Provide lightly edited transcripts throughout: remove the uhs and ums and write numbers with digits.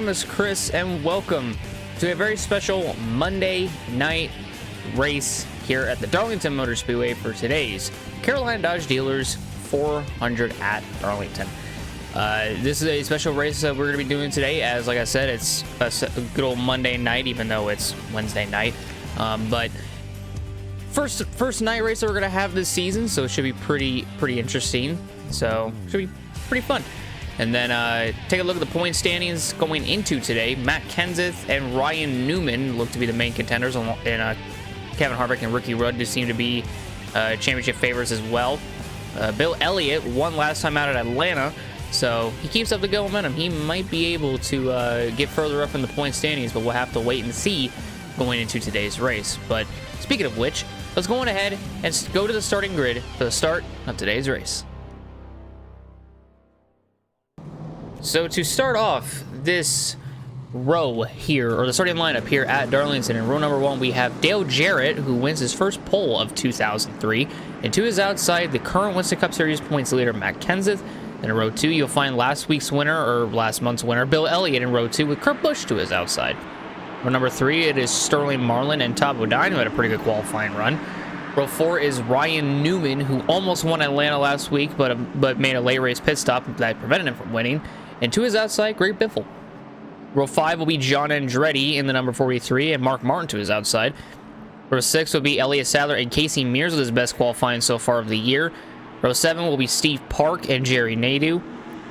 name is Chris, and welcome to a very special Monday night race here at the Darlington Motor Speedway for today's Carolina Dodge Dealers 400 at Darlington. This is a special race that we're going to be doing today, as like I said, it's a good old Monday night, even though it's Wednesday night. But first night race that we're going to have this season, so it should be pretty interesting. So it should be pretty fun. And then take a look at the point standings going into today. Matt Kenseth and Ryan Newman look to be the main contenders, and Kevin Harvick and Ricky Rudd seem to be championship favorites as well. Bill Elliott won last time out at Atlanta, so he keeps up the good momentum. He might be able to get further up in the point standings, but we'll have to wait and see going into today's race. But speaking of which, let's go on ahead and go to the starting grid for the start of today's race. So to start off this row here, or the starting lineup here at Darlington, in row number 1, we have Dale Jarrett, who wins his first pole of 2003. And to his outside, the current Winston Cup Series points leader, Matt Kenseth. And in row 2, you'll find last week's winner, or last month's winner, Bill Elliott in row 2, with Kurt Busch to his outside. Row number 3, it is Sterling Marlin and Todd Bodine, who had a pretty good qualifying run. Row 4 is Ryan Newman, who almost won Atlanta last week, but made a late race pit stop that prevented him from winning. And to his outside, Greg Biffle. Row 5 will be John Andretti in the number 43, and Mark Martin to his outside. Row 6 will be Elliott Sadler and Casey Mears with his best qualifying so far of the year. Row 7 will be Steve Park and Jerry Nadeau.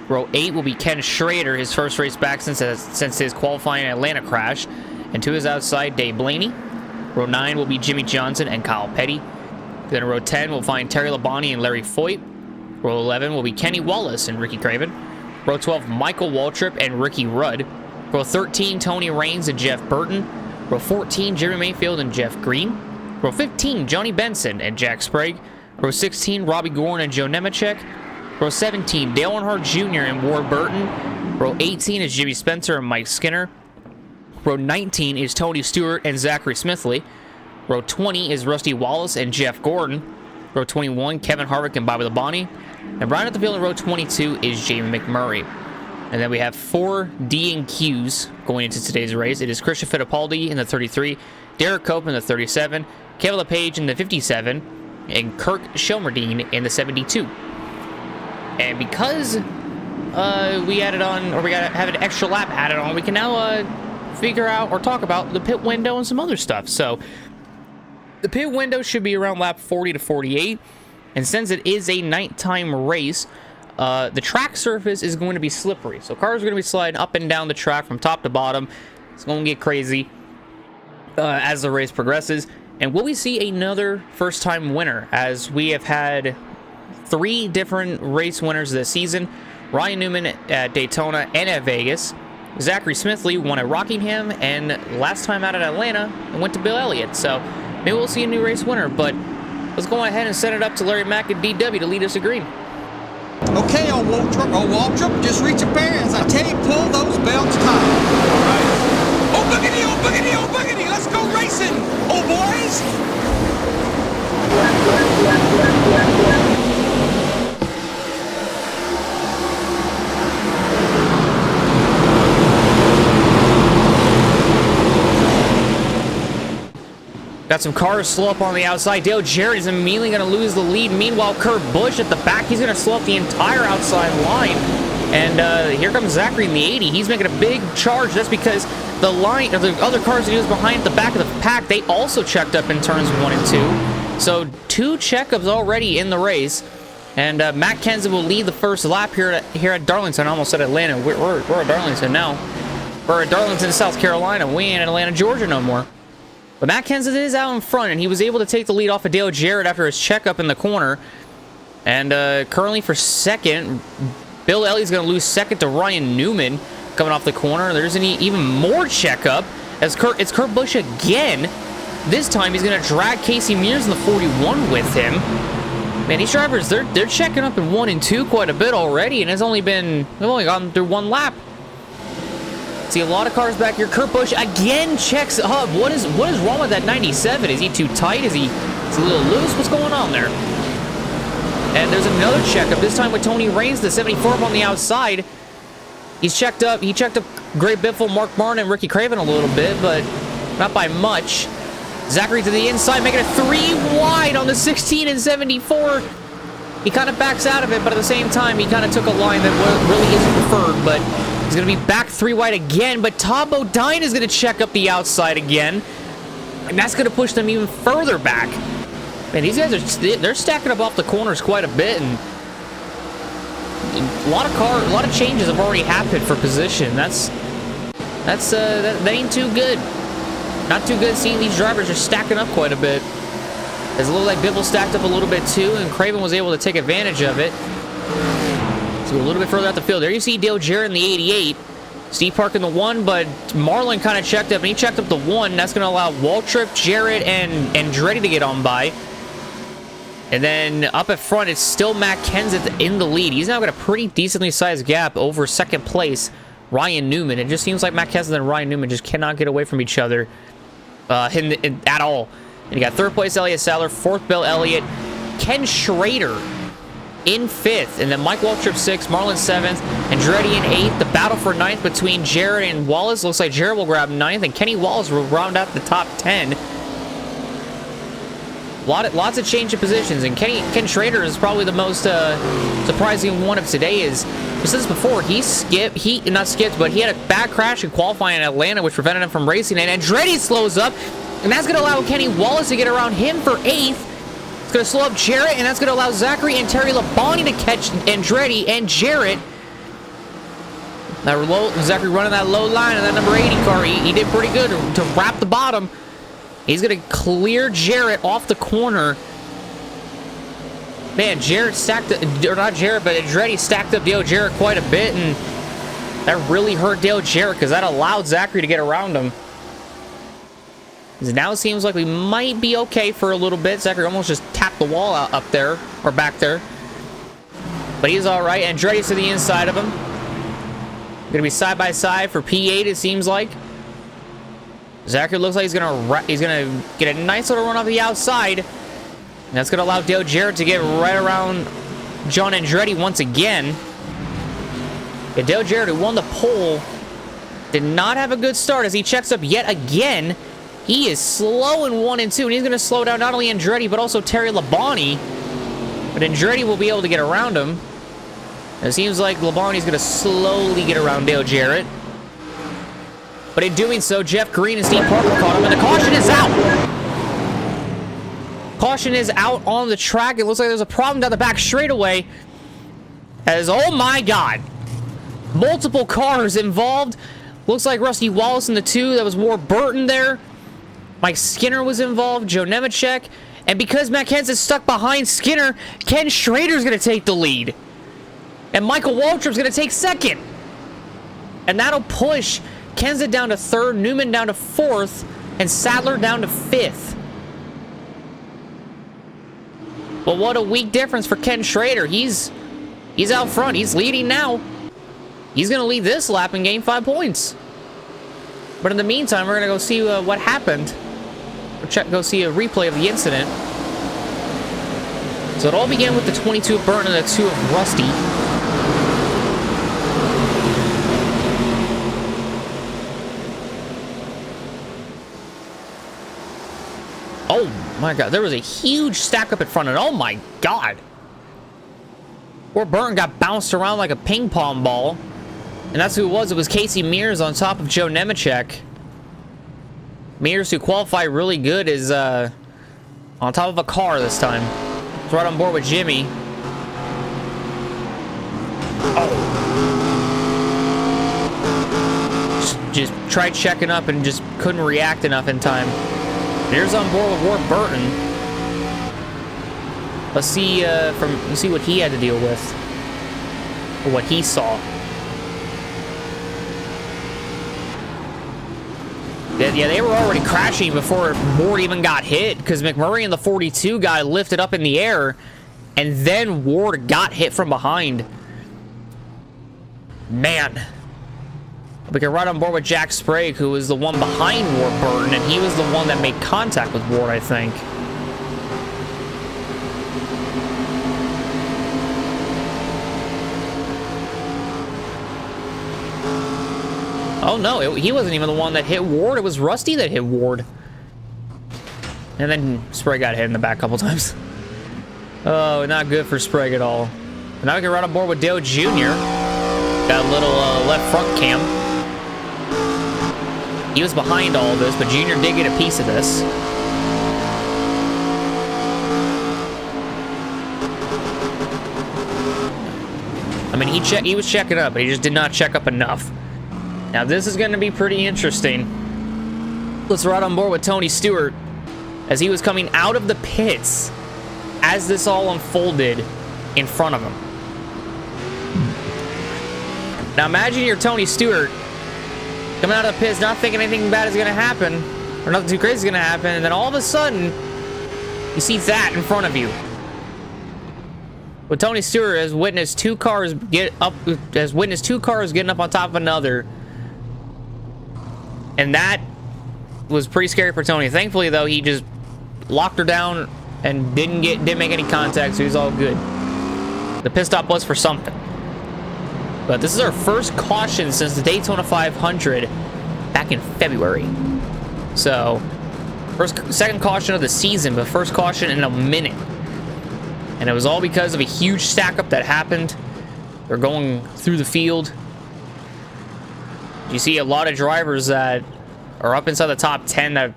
Row 8 will be Ken Schrader, his first race back since his qualifying Atlanta crash. And to his outside, Dave Blaney. Row 9 will be Jimmy Johnson and Kyle Petty. Then row 10 will find Terry Labonte and Larry Foyt. Row 11 will be Kenny Wallace and Ricky Craven. Row 12, Michael Waltrip and Ricky Rudd. Row 13, Tony Raines and Jeff Burton. Row 14, Jerry Mayfield and Jeff Green. Row 15, Johnny Benson and Jack Sprague. Row 16, Robbie Gorn and Joe Nemechek. Row 17, Dale Earnhardt Jr. and Ward Burton. Row 18 is Jimmy Spencer and Mike Skinner. Row 19 is Tony Stewart and Zachary Smithley. Row 20 is Rusty Wallace and Jeff Gordon. Row 21, Kevin Harvick and Bobby Labonte. And right at the field in row 22 is Jamie McMurray. And then we have 4 D&Qs going into today's race. It is Christian Fittipaldi in the 33, Derek Cope in the 37, Kevin LePage in the 57, and Kirk Shelmerdine in the 72. And because we added on, or we got to have an extra lap added on, we can now figure out or talk about the pit window and some other stuff. So the pit window should be around lap 40 to 48. And since it is a nighttime race, the track surface is going to be slippery. So cars are going to be sliding up and down the track from top to bottom. It's going to get crazy as the race progresses. And will we see another first-time winner, as we have had 3 different race winners this season? Ryan Newman at Daytona and at Vegas. Zachary Smithley won at Rockingham, and last time out at Atlanta, it went to Bill Elliott. So maybe we'll see a new race winner, but let's go ahead and set it up to Larry Mack and DW to lead us to green. Okay, old Waltrip, just reach your bearings. I tell you, pull those belts tight. All right. Oh, boogity, oh, boogity, oh, boogity. Let's go racing, oh, boys. Got some cars slow up on the outside. Dale Jarrett is immediately going to lose the lead. Meanwhile, Kurt Busch at the back, he's going to slow up the entire outside line. And here comes Zachary in the 80. He's making a big charge. That's because the line, or the other cars that he was behind at the back of the pack, they also checked up in turns 1 and 2. So 2 checkups already in the race. And Matt Kenseth will lead the first lap here at Darlington. I almost said Atlanta. We're at Darlington now. We're at Darlington, South Carolina. We ain't in Atlanta, Georgia no more. But Matt Kenseth is out in front, and he was able to take the lead off of Dale Jarrett after his checkup in the corner. And currently for second, Bill Elliott's going to lose second to Ryan Newman coming off the corner. There's an even more checkup as it's Kurt Busch again. This time he's going to drag Casey Mears in the 41 with him. Man, these drivers, they're checking up in 1 and 2 quite a bit already, and they've only gone through 1 lap. See a lot of cars back here. Kurt Busch again checks up. What is wrong with that 97? Is he too tight? Is he a little loose? What's going on there? And there's another checkup, this time with Tony Raines, the 74 up on the outside. He's checked up. He checked up Gray Biffle, Mark Martin, and Ricky Craven a little bit, but not by much. Zachary to the inside, making it 3 wide on the 16 and 74. He kind of backs out of it, but at the same time, he kind of took a line that really isn't preferred, but he's going to be back 3 wide again, but Tom Bodine is going to check up the outside again, and that's going to push them even further back. Man, these guys they're stacking up off the corners quite a bit, and a lot of changes have already happened for position. That ain't too good. Not too good seeing these drivers are stacking up quite a bit. As it looked like Biffle stacked up a little bit too, and Craven was able to take advantage of it. Let's go a little bit further out the field. There you see Dale Jarrett in the 88. Steve Park in the 1, but Marlin kind of checked up, and he checked up the 1. That's going to allow Waltrip, Jarrett, and Andretti to get on by. And then up at front, it's still Matt Kenseth in the lead. He's now got a pretty decently sized gap over second place, Ryan Newman. It just seems like Matt Kenseth and Ryan Newman just cannot get away from each other at all. And you got third place Elliott Sadler, fourth Bill Elliott, Ken Schrader in fifth, and then Mike Waltrip 6th, Marlin 7th, Andretti in 8th. The battle for 9th between Jarrett and Wallace. Looks like Jarrett will grab 9th, and Kenny Wallace will round out the top 10. Lots of change of positions, and Ken Schrader is probably the most surprising one of today. Is we said this before, he had a bad crash in qualifying in Atlanta, which prevented him from racing, and Andretti slows up, and that's going to allow Kenny Wallace to get around him for 8th. It's going to slow up Jarrett, and that's going to allow Zachary and Terry Labonte to catch Andretti and Jarrett. Zachary running that low line in that number 80 car. He did pretty good to wrap the bottom. He's going to clear Jarrett off the corner. Man, Jarrett stacked, or not Jarrett, but Andretti stacked up Dale Jarrett quite a bit, and that really hurt Dale Jarrett because that allowed Zachary to get around him. Now it seems like we might be okay for a little bit. Zachary almost just tapped the wall out up there, or back there. But he's all right. Andretti's to the inside of him. Going to be side by side for P8, it seems like. Zachary looks like he's gonna get a nice little run off the outside. And that's gonna allow Dale Jarrett to get right around John Andretti once again. And Dale Jarrett, who won the pole, did not have a good start as he checks up yet again. He is slow in 1 and 2, and he's gonna slow down not only Andretti but also Terry Labonte. But Andretti will be able to get around him. It seems like Labonte's gonna slowly get around Dale Jarrett. But in doing so, Jeff Green and Steve Parker caught him, and the caution is out. Caution is out on the track. It looks like there's a problem down the back straightaway. As, oh my God, multiple cars involved. Looks like Rusty Wallace in the 2. That was Ward Burton there. Mike Skinner was involved, Joe Nemechek. And because Matt Kenseth is stuck behind Skinner, Ken Schrader's going to take the lead. And Michael Waltrip's going to take second. And that'll push Kenseth down to 3rd, Newman down to 4th, and Sadler down to 5th. But what a weak difference for Ken Schrader. He's out front. He's leading now. He's going to lead this lap and gain 5 points. But in the meantime, we're going to go see what happened. Go see a replay of the incident. So it all began with the 22 of Burton and the 2 of Rusty. Oh my God, there was a huge stack up in front, and oh my God. Poor Burton got bounced around like a ping pong ball. And that's who it was. It was Casey Mears on top of Joe Nemechek. Mears, who qualified really good, is on top of a car this time. He's right on board with Jimmy. Oh. Just tried checking up and just couldn't react enough in time. Mears on board with Ward Burton. Let's see what he had to deal with, or what he saw. Yeah, they were already crashing before Ward even got hit, because McMurray and the 42 guy lifted up in the air, and then Ward got hit from behind. Man. We get right on board with Jack Sprague, who was the one behind Ward Burton, and he was the one that made contact with Ward, I think. Oh no, he wasn't even the one that hit Ward. It was Rusty that hit Ward. And then Sprague got hit in the back a couple times. Oh, not good for Sprague at all. But now we can run on board with Dale Jr. Got a little left front cam. He was behind all of this, but Jr. did get a piece of this. I mean, he was checking up, but he just did not check up enough. Now, this is going to be pretty interesting. Let's ride on board with Tony Stewart as he was coming out of the pits as this all unfolded in front of him. Now, imagine you're Tony Stewart coming out of the pits, not thinking anything bad is going to happen, or nothing too crazy is going to happen, and then all of a sudden, you see that in front of you. Well, Tony Stewart has witnessed two cars getting up on top of another, and that was pretty scary for Tony. Thankfully, though, he just locked her down and didn't make any contact, so he's all good. The pit stop was for something. But this is our first caution since the Daytona 500 back in February. So, second caution of the season, but first caution in a minute. And it was all because of a huge stack up that happened. They're going through the field. You see a lot of drivers that are up inside the top 10 that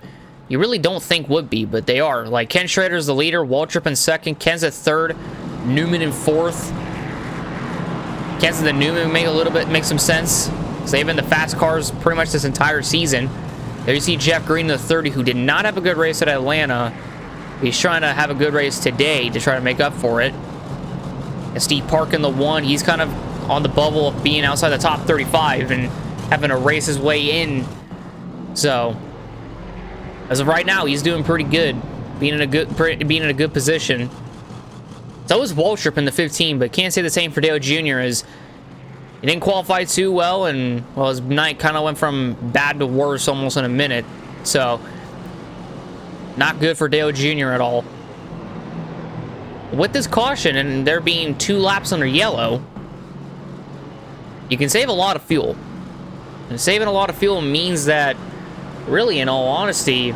you really don't think would be, but they are. Like Ken Schrader's the leader, Waltrip in second, Ken's at third, Newman in fourth. Ken's and the Newman make some sense, because they've been the fast cars pretty much this entire season. There you see Jeff Green in the 30, who did not have a good race at Atlanta. He's trying to have a good race today to try to make up for it. And Steve Park in the 1, he's kind of on the bubble of being outside the top 35 and having to race his way in. So, as of right now, he's doing pretty good, being in a good position. So is Waltrip in the 15, but can't say the same for Dale Jr. as he didn't qualify too well, and well, his night kind of went from bad to worse almost in a minute. So, not good for Dale Jr. at all. With this caution and there being 2 laps under yellow, you can save a lot of fuel. And saving a lot of fuel means that, really, in all honesty,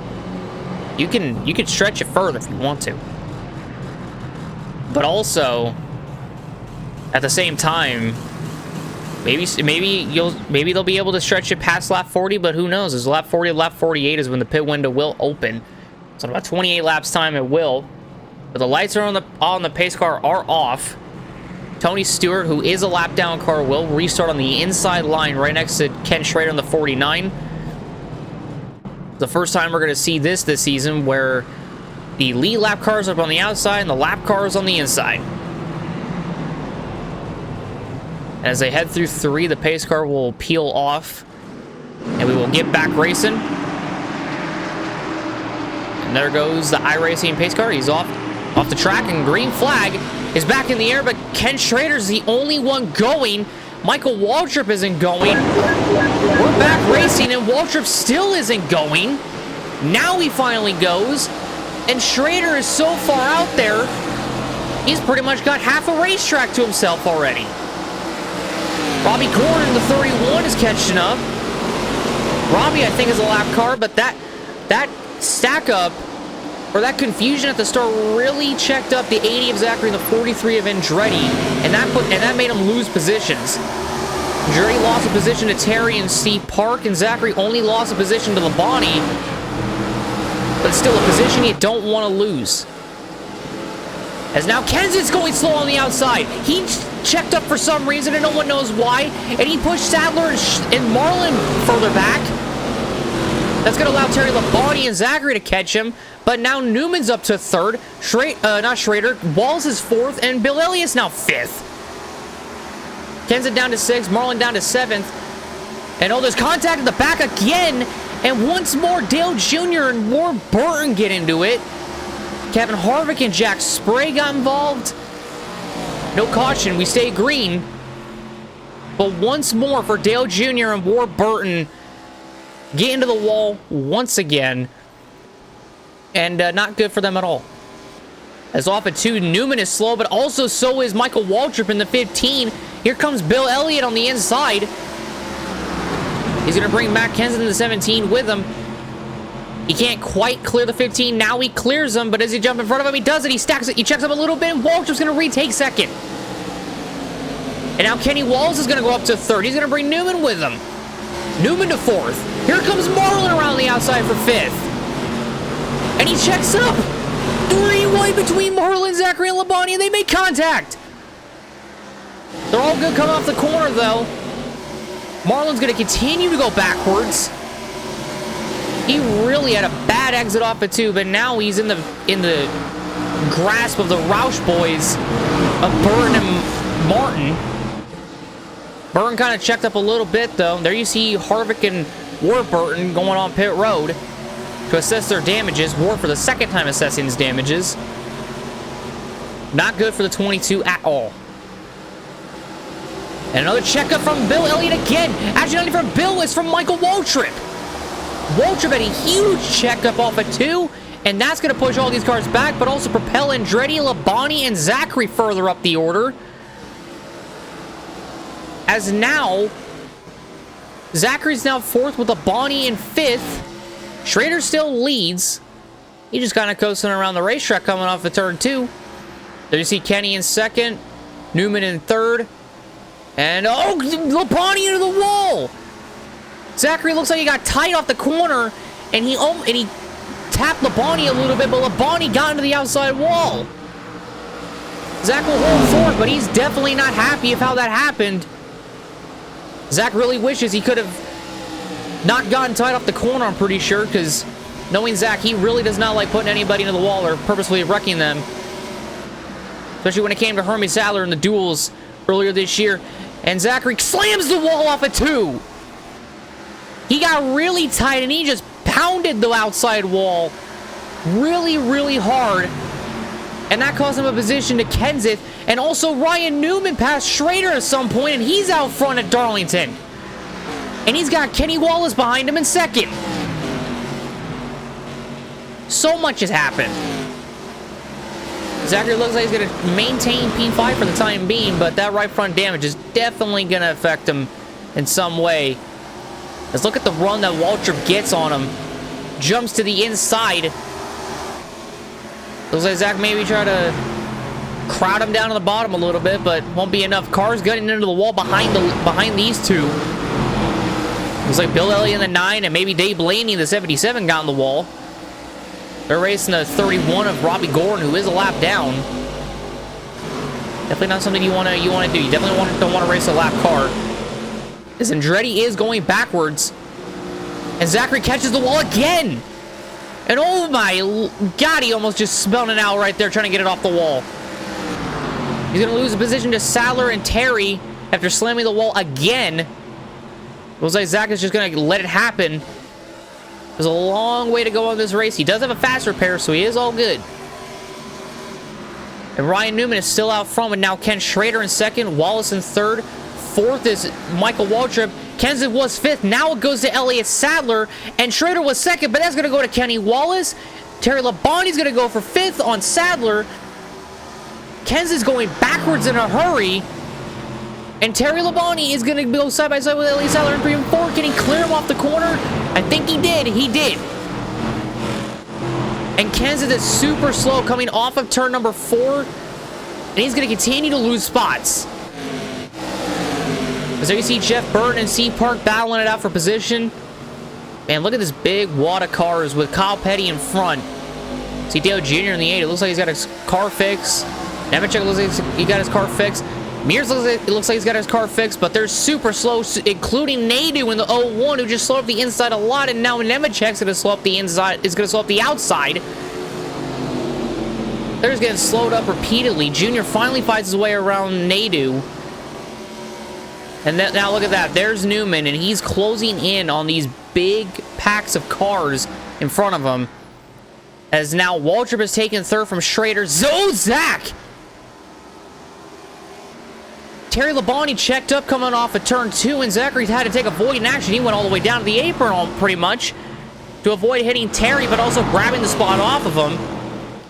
you can stretch it further if you want to. But also, at the same time, maybe they'll be able to stretch it past lap 40, but who knows? As lap 40 to lap 48 is when the pit window will open. So about 28 laps time it will. But the lights are on the pace car are off. Tony Stewart, who is a lap down car, will restart on the inside line right next to Ken Schrader on the 49. The first time we're going to see this season, where the lead lap cars are up on the outside and the lap cars on the inside. As they head through 3, the pace car will peel off, and we will get back racing. And there goes the iRacing pace car. He's off the track, and green flag is back in the air, but Ken Schrader's the only one going. Michael Waltrip isn't going. We're back racing, and Waltrip still isn't going. Now he finally goes, and Schrader is so far out there, he's pretty much got half a racetrack to himself already. Robbie Gordon, the 31, is catching up. Robbie, I think, is a lap car, but that stack up, or that confusion at the start, really checked up the 80 of Zachary and the 43 of Andretti, and that made him lose positions. Andretti lost a position to Terry and Steve Park, and Zachary only lost a position to Labonte, but it's still a position you don't want to lose. As now Kenseth's going slow on the outside. He checked up for some reason, and no one knows why, and he pushed Sadler and Marlin further back. That's going to allow Terry Labonte and Zachary to catch him. But now Newman's up to third. Not Schrader. Walls is fourth. And Bill Elliott's now fifth. Kenseth down to sixth. Marlin down to seventh. And oh, there's contact in the back again. And once more, Dale Jr. and Ward Burton get into it. Kevin Harvick and Jack Sprague got involved. No caution. We stay green. But once more for Dale Jr. and Ward Burton, get into the wall once again, and not good for them at all. As off at 2, Newman is slow, but also so is Michael Waltrip in the 15. Here comes Bill Elliott on the inside. He's going to bring Matt Kenseth in the 17 with him. He can't quite clear the 15. Now he clears him, but as he jumps in front of him, he does it. He stacks it. He checks up a little bit, and Waltrip's going to retake second. And now Kenny Wallace is going to go up to third. He's going to bring Newman with him. Newman to fourth. Here comes Marlin around the outside for fifth. And he checks up. 3-way between Marlin, Zachary, and Labonte, and they make contact. They're all good coming off the corner, though. Marlin's going to continue to go backwards. He really had a bad exit off it too, but now he's in the grasp of the Roush boys of Burton and Martin. Burton kind of checked up a little bit though. There you see Harvick and Warburton going on pit road to assess their damages. War for the second time assessing his damages. Not good for the 22 at all. And another checkup from Bill Elliott again. Actually, not even from Bill, it's from Michael Waltrip. Waltrip had a huge checkup off of 2, and that's going to push all these cars back, but also propel Andretti, Labonte, and Zachary further up the order. As now, Zachary's now 4th with Labonte in 5th. Schrader still leads. He just kind of coasting around the racetrack coming off the turn 2. There you see Kenny in 2nd, Newman in 3rd, and oh, Labonte into the wall. Zachary looks like he got tight off the corner, and he tapped Labonte a little bit, but Labonte got into the outside wall. Zach will hold forward, but he's definitely not happy of how that happened. Zach really wishes he could have not gotten tight off the corner, I'm pretty sure, because knowing Zach, he really does not like putting anybody into the wall or purposefully wrecking them. Especially when it came to Hermie Sadler in the duels earlier this year. And Zachary slams the wall off at 2. He got really tight, and he just pounded the outside wall really, really hard. And that cost him a position to Kenseth. And also Ryan Newman passed Schrader at some point, and he's out front at Darlington. And he's got Kenny Wallace behind him in 2nd. So much has happened. Zachary looks like he's going to maintain P5 for the time being, but that right front damage is definitely going to affect him in some way. Let's look at the run that Waltrip gets on him. Jumps to the inside. Looks like Zach maybe try to crowd him down to the bottom a little bit, but won't be enough. Cars getting into the wall behind these two. Looks like Bill Elliott in the 9 and maybe Dave Blaney in the 77 got on the wall. They're racing the 31 of Robbie Gordon, who is a lap down. Definitely not something you want to do. You definitely don't want to race a lap car. As Andretti is going backwards. And Zachary catches the wall again. And oh my God, he almost just spun it out right there trying to get it off the wall. He's going to lose the position to Sadler and Terry after slamming the wall again. Looks like Zach is just going to let it happen. There's a long way to go on this race. He does have a fast repair, so he is all good. And Ryan Newman is still out front, and now Ken Schrader in 2nd, Wallace in 3rd. 4th is Michael Waltrip. Kenseth was 5th. Now it goes to Elliott Sadler, and Schrader was 2nd, but that's going to go to Kenny Wallace. Terry Labonte's going to go for 5th on Sadler. Kenseth's going backwards in a hurry. And Terry Labonte is going to go side by side with Elliott Sadler in 3 and 4. Can he clear him off the corner? I think he did. He did. And Kenseth is super slow coming off of turn number 4. And he's going to continue to lose spots. As there you see Jeff Burton and Steve Park battling it out for position. Man, look at this big wad of cars with Kyle Petty in front. See Dale Jr. in the 8. It looks like he's got his car fixed. Nemechek looks like he got his car fixed. Mears looks like he's got his car fixed, but they're super slow, including Nadu in the 01, who just slowed up the inside a lot, and now Nemechek's going to slow up the inside, is going to slow up the outside. They're just getting slowed up repeatedly. Junior finally fights his way around Nadu. And now look at that. There's Newman, and he's closing in on these big packs of cars in front of him. As now Waltrip has taken 3rd from Schrader. Zach! Terry Labonte checked up coming off of turn 2, and Zachary had to take a void in action. He went all the way down to the apron pretty much to avoid hitting Terry, but also grabbing the spot off of him.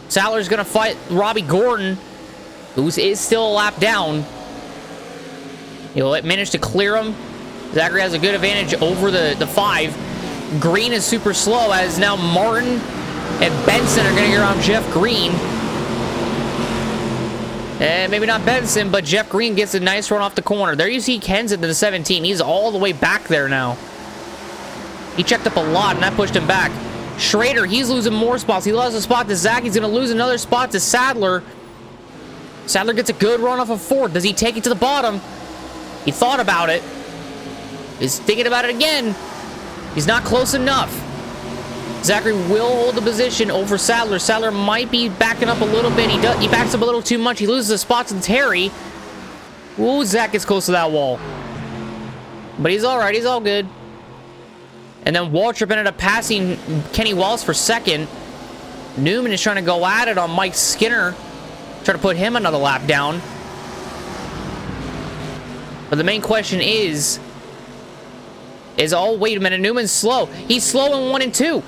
Sadler's going to fight Robbie Gordon, who is still a lap down. He'll manage to clear him. Zachary has a good advantage over the 5. Green is super slow, as now Martin and Benson are going to get around Jeff Green. And maybe not Benson, but Jeff Green gets a nice run off the corner. There you see Ken's at the 17. He's all the way back there now. He checked up a lot, and that pushed him back. Schrader, he's losing more spots. He lost a spot to Zach. He's going to lose another spot to Sadler. Sadler gets a good run off of 4. Does he take it to the bottom? He thought about it. He's thinking about it again. He's not close enough. Zachary will hold the position over Sadler. Sadler might be backing up a little bit. He backs up a little too much. He loses a spot to Terry. Ooh, Zach gets close to that wall. But he's all right. He's all good. And then Waltrip ended up passing Kenny Wallace for 2nd. Newman is trying to go at it on Mike Skinner. Trying to put him another lap down. But the main question is, oh, wait a minute, Newman's slow. He's slow in 1 and 2.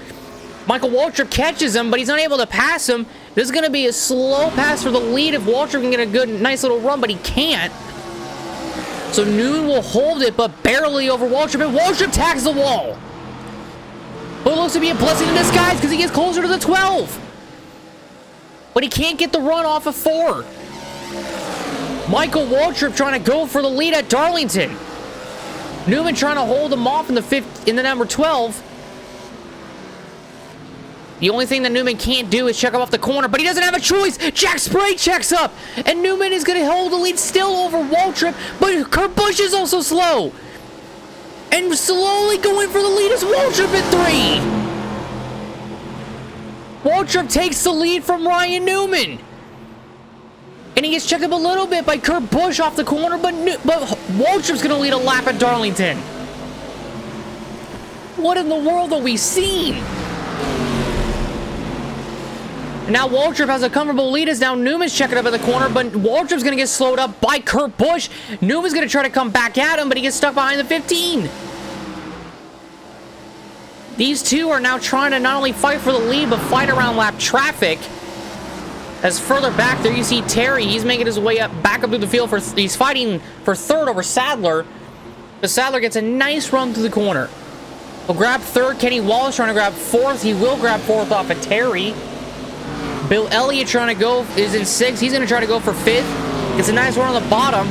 Michael Waltrip catches him, but he's not able to pass him. This is going to be a slow pass for the lead if Waltrip can get a good, nice little run, but he can't. So Newman will hold it, but barely over Waltrip, and Waltrip tags the wall. But it looks to be a blessing in disguise because he gets closer to the 12. But he can't get the run off of 4. Michael Waltrip trying to go for the lead at Darlington. Newman trying to hold him off in the number 12. The only thing that Newman can't do is check him off the corner, but he doesn't have a choice. Jack Sprague checks up, and Newman is going to hold the lead still over Waltrip, but Kurt Busch is also slow. And slowly going for the lead is Waltrip at 3. Waltrip takes the lead from Ryan Newman. And he gets checked up a little bit by Kurt Busch off the corner, but Waltrip's going to lead a lap at Darlington. What in the world are we seeing? And now Waltrip has a comfortable lead as now Newman's checking up at the corner, but Waltrip's going to get slowed up by Kurt Busch. Newman's going to try to come back at him, but he gets stuck behind the 15. These two are now trying to not only fight for the lead, but fight around lap traffic. As further back there, you see Terry. He's making his way back up through the field. He's fighting for 3rd over Sadler. But Sadler gets a nice run through the corner. He'll grab 3rd. Kenny Wallace trying to grab 4th. He will grab 4th off of Terry. Bill Elliott trying to go is in 6th. He's going to try to go for 5th. Gets a nice run on the bottom.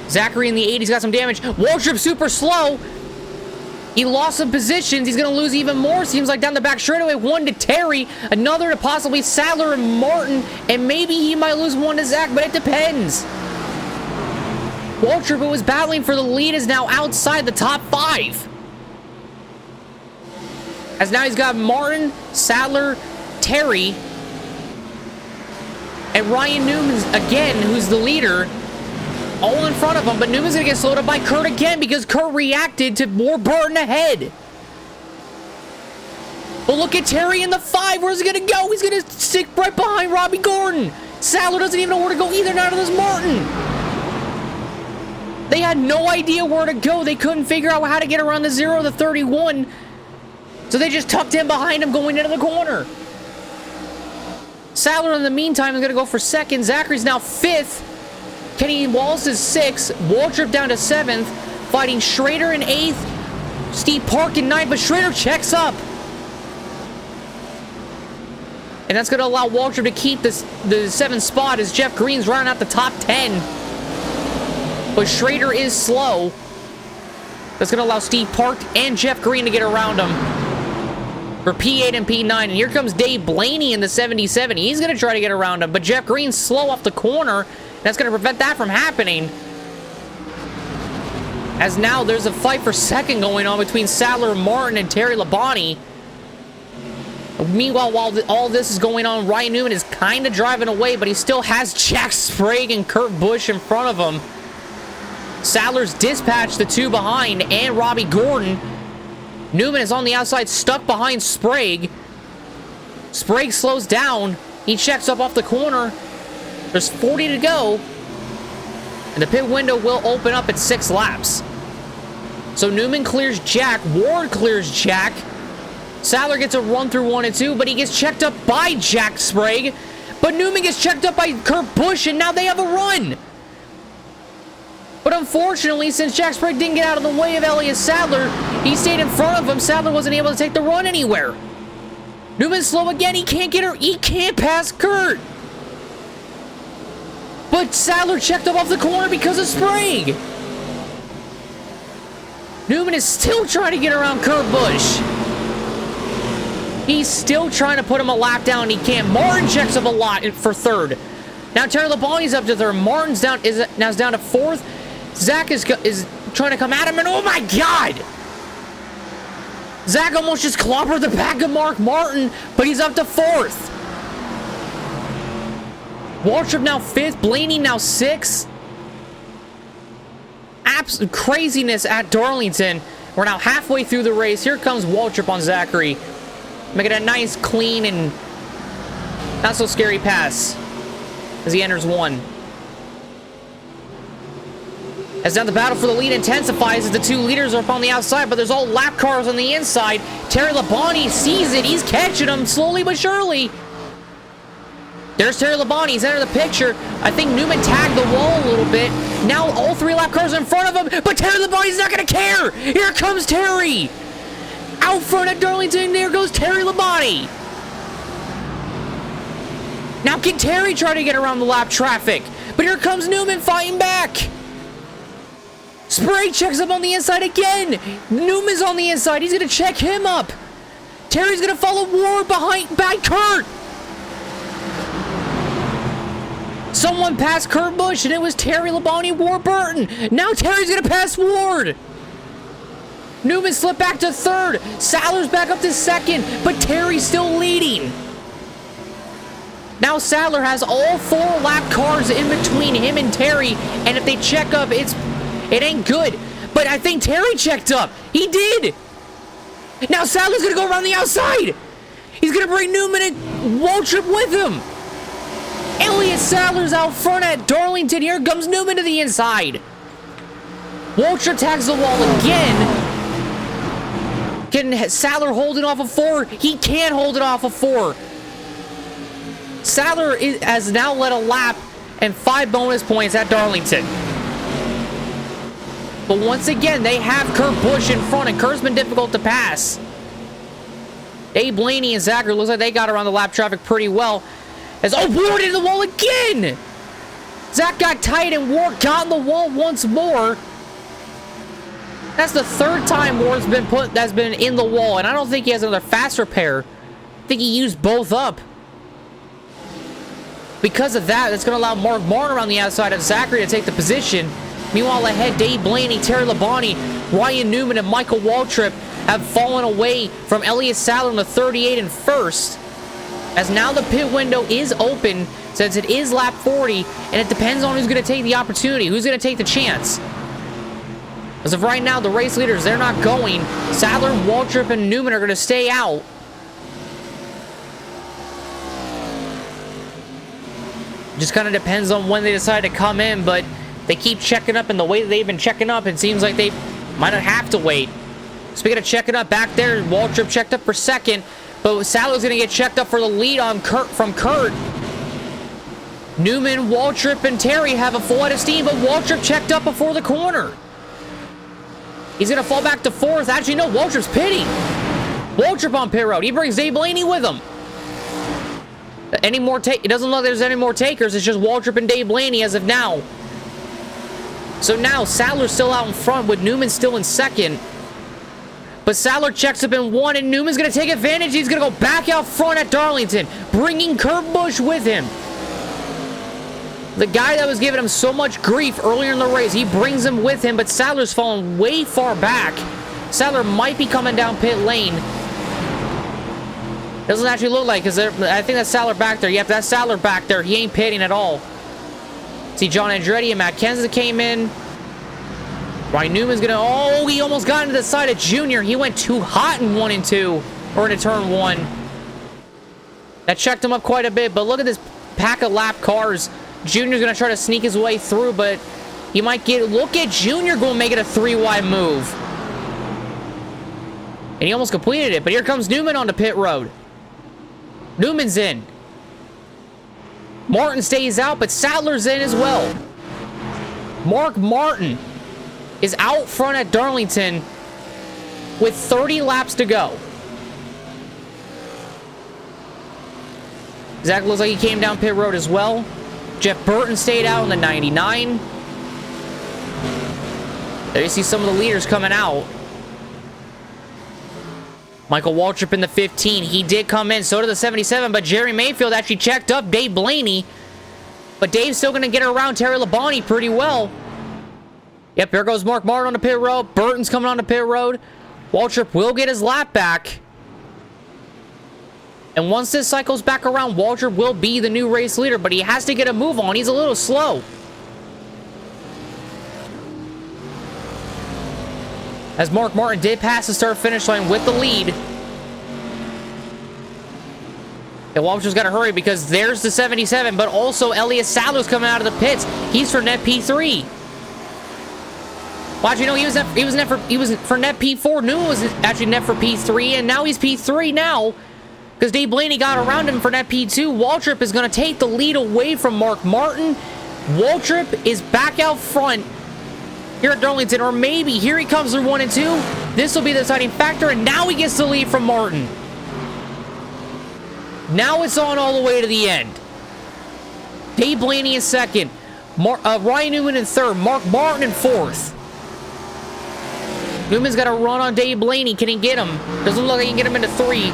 Zachary in the 8. He's got some damage. Waltrip super slow. He lost some positions. He's going to lose even more. Seems like down the back straightaway. 1 to Terry. Another to possibly Sadler and Martin. And maybe he might lose 1 to Zach, but it depends. Waltrip, who was battling for the lead, is now outside the top 5. As now he's got Martin, Sadler, Terry, and Ryan Newman again, who's the leader, all in front of him, but Newman's going to get slowed up by Kurt again because Kurt reacted to Warburton ahead. But look at Terry in the 5. Where's he going to go? He's going to stick right behind Robbie Gordon. Sadler doesn't even know where to go either. Neither does Martin. They had no idea where to go. They couldn't figure out how to get around the 0 to 31. So they just tucked in behind him going into the corner. Sadler, in the meantime, is going to go for 2nd. Zachary's now 5th. Kenny Wallace is 6th. Waltrip down to 7th. Fighting Schrader in 8th. Steve Park in 9th, but Schrader checks up. And that's going to allow Waltrip to keep the 7th spot as Jeff Green's running out the top 10. But Schrader is slow. That's going to allow Steve Park and Jeff Green to get around him for P8 and P9. And here comes Dave Blaney in the 77. He's going to try to get around him, but Jeff Green's slow off the corner. That's going to prevent that from happening. As now there's a fight for 2nd going on between Sadler, Martin, and Terry Labonte. Meanwhile, while all this is going on, Ryan Newman is kind of driving away, but he still has Jack Sprague and Kurt Busch in front of him. Sadler's dispatched the 2 behind and Robbie Gordon. Newman is on the outside, stuck behind Sprague. Sprague slows down. He checks up off the corner. There's 40 to go. And the pit window will open up at 6 laps. So Newman clears Jack. Ward clears Jack. Sadler gets a run through 1 and 2, but he gets checked up by Jack Sprague. But Newman gets checked up by Kurt Busch, and now they have a run. But unfortunately, since Jack Sprague didn't get out of the way of Elliott Sadler, he stayed in front of him. Sadler wasn't able to take the run anywhere. Newman's slow again. He can't get her. He can't pass Kurt. But Sadler checked up off the corner because of Sprague. Newman is still trying to get around Kurt Busch. He's still trying to put him a lap down. He can't. Martin checks up a lot for third. Now Terry Labonte's up to third. Martin's down down to fourth. Zach is trying to come at him, and oh my God! Zach almost just clobbered the back of Mark Martin, but he's up to fourth. Waltrip now fifth. Blaney now sixth. Absolute craziness at Darlington. We're now halfway through the race. Here comes Waltrip on Zachary, making a nice, clean, and not so scary pass as he enters one. As now the battle for the lead intensifies as the two leaders are up on the outside, but there's all lap cars on the inside. Terry Labonte sees it. He's catching them slowly but surely. There's Terry Labonte. He's entered the picture. I think Newman tagged the wall a little bit. Now all three lap cars are in front of him, but Terry Labonte's not going to care. Here comes Terry. Out front at Darlington, there goes Terry Labonte. Now can Terry try to get around the lap traffic? But here comes Newman fighting back. Sprague checks up on the inside again. Newman's on the inside. He's going to check him up. Terry's going to follow Ward by Kurt. Someone passed Kurt Busch, and it was Terry Labonte, Ward Burton. Now Terry's going to pass Ward. Newman slipped back to third. Sadler's back up to second, but Terry's still leading. Now Sadler has all four lap cars in between him and Terry, and if they check up, it ain't good. But I think Terry checked up. He did. Now Sadler's going to go around the outside. He's going to bring Newman and Waltrip with him. Elliott Sadler's out front at Darlington. Here comes Newman to the inside. Waltrip tags the wall again. Can Sadler hold it off of four? He can't hold it off of four. Sadler has now led a lap and 5 bonus points at Darlington. But once again, they have Kurt Busch in front, and Kurt's been difficult to pass. Dave Blaney and Zachary looks like they got around the lap traffic pretty well. As Ward into the wall again! Zach got tight and Ward got in the wall once more. That's the third time Ward's been in the wall, and I don't think he has another fast repair. I think he used both up. Because of that, that's going to allow Mark Martin around the outside of Zachary to take the position. Meanwhile, ahead, Dave Blaney, Terry Labonte, Ryan Newman, and Michael Waltrip have fallen away from Elliott Sadler in the 38 and first. As now the pit window is open, since it is lap 40, and it depends on who's going to take the opportunity, who's going to take the chance. As of right now, the race leaders, they're not going. Sadler, Waltrip, and Newman are going to stay out. Just kind of depends on when they decide to come in, but they keep checking up, and the way that they've been checking up, it seems like they might not have to wait. Speaking of checking up, back there, Waltrip checked up for second, but Sadler's going to get checked up for the lead on from Kurt. Newman, Waltrip, and Terry have a full head of steam, but Waltrip checked up before the corner. He's going to fall back to fourth. Actually, no, Waltrip's pitting. Waltrip on pit road. He brings Dave Blaney with him. It doesn't look like there's any more takers. It's just Waltrip and Dave Blaney as of now. So now Sadler's still out in front with Newman still in second. But Sadler checks up in one, and Newman's going to take advantage. He's going to go back out front at Darlington, bringing Kurt Busch with him. The guy that was giving him so much grief earlier in the race, he brings him with him, but Sadler's fallen way far back. Sadler might be coming down pit lane. Doesn't actually look like, because I think that's Sadler back there. Yep, that's Sadler back there. He ain't pitting at all. See, John Andretti and Matt Kenseth came in. Ryan Newman's going to... Oh, he almost got into the side of Junior. He went too hot in 1 and 2, or into turn 1. That checked him up quite a bit, but look at this pack of lap cars. Junior's going to try to sneak his way through, but he might get... Look at Junior going to make it a 3-wide move. And he almost completed it, but here comes Newman on the pit road. Newman's in. Martin stays out, but Sadler's in as well. Mark Martin is out front at Darlington with 30 laps to go. Zach looks like he came down pit road as well. Jeff Burton stayed out in the 99. There you see some of the leaders coming out. Michael Waltrip in the 15. He did come in. So did the 77, but Jerry Mayfield actually checked up Dave Blaney. But Dave's still going to get around Terry Labonte pretty well. Yep, there goes Mark Martin on the pit road. Burton's coming on the pit road. Waltrip will get his lap back. And once this cycles back around, Waltrip will be the new race leader, but he has to get a move on. He's a little slow. As Mark Martin did pass the start-finish line with the lead. And Waltrip's got to hurry because there's the 77, but also Elliott Sadler's coming out of the pits. He's for net P3. Well, actually, no, he was for net P4. Newman was actually net for P3, and now he's P3 now. Because Dave Blaney got around him for net P2. Waltrip is going to take the lead away from Mark Martin. Waltrip is back out front here at Darlington, or maybe here he comes through 1 and 2. This will be the deciding factor, and now he gets the lead from Martin. Now it's on all the way to the end. Dave Blaney in second. Ryan Newman in third. Mark Martin in fourth. Newman's got a run on Dave Blaney. Can he get him? Doesn't look like he can get him into 3.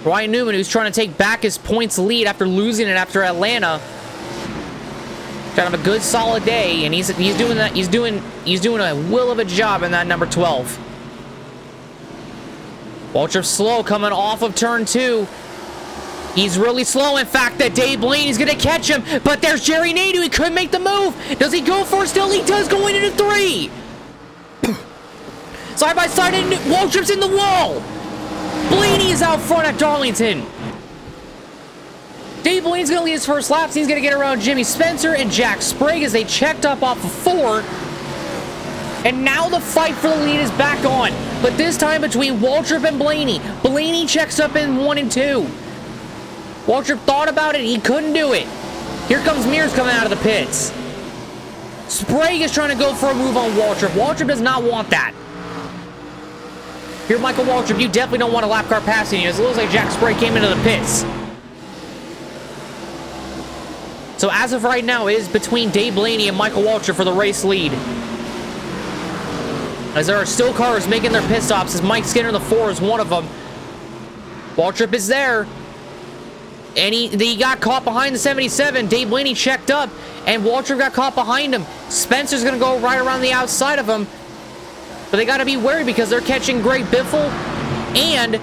Ryan Newman, who's trying to take back his points lead after losing it after Atlanta. Got him a good solid day, and he's doing that. He's doing a will of a job in that number 12. Waltrip slow coming off of turn 2. He's really slow. In fact, that Dave Blaney's going to catch him, but there's Jerry Nadeau. He couldn't make the move. Does he go for it still? He does, going into 3. Side by side, and Waltrip's in the wall. Blaney is out front at Darlington. Dave Blaney's going to lead his first laps. He's going to get around Jimmy Spencer and Jack Sprague as they checked up off of 4. And now the fight for the lead is back on. But this time between Waltrip and Blaney. Blaney checks up in 1 and 2. Waltrip thought about it. He couldn't do it. Here comes Mears coming out of the pits. Sprague is trying to go for a move on Waltrip. Waltrip does not want that. Here, Michael Waltrip, you definitely don't want a lap car passing you. It looks like Jack Sprague came into the pits. So as of right now, it is between Dave Blaney and Michael Waltrip for the race lead. As there are still cars making their pit stops, as Mike Skinner in the 4 is one of them. Waltrip is there. And he got caught behind the 77. Dave Blaney checked up, and Waltrip got caught behind him. Spencer's going to go right around the outside of him. But they got to be wary because they're catching Greg Biffle and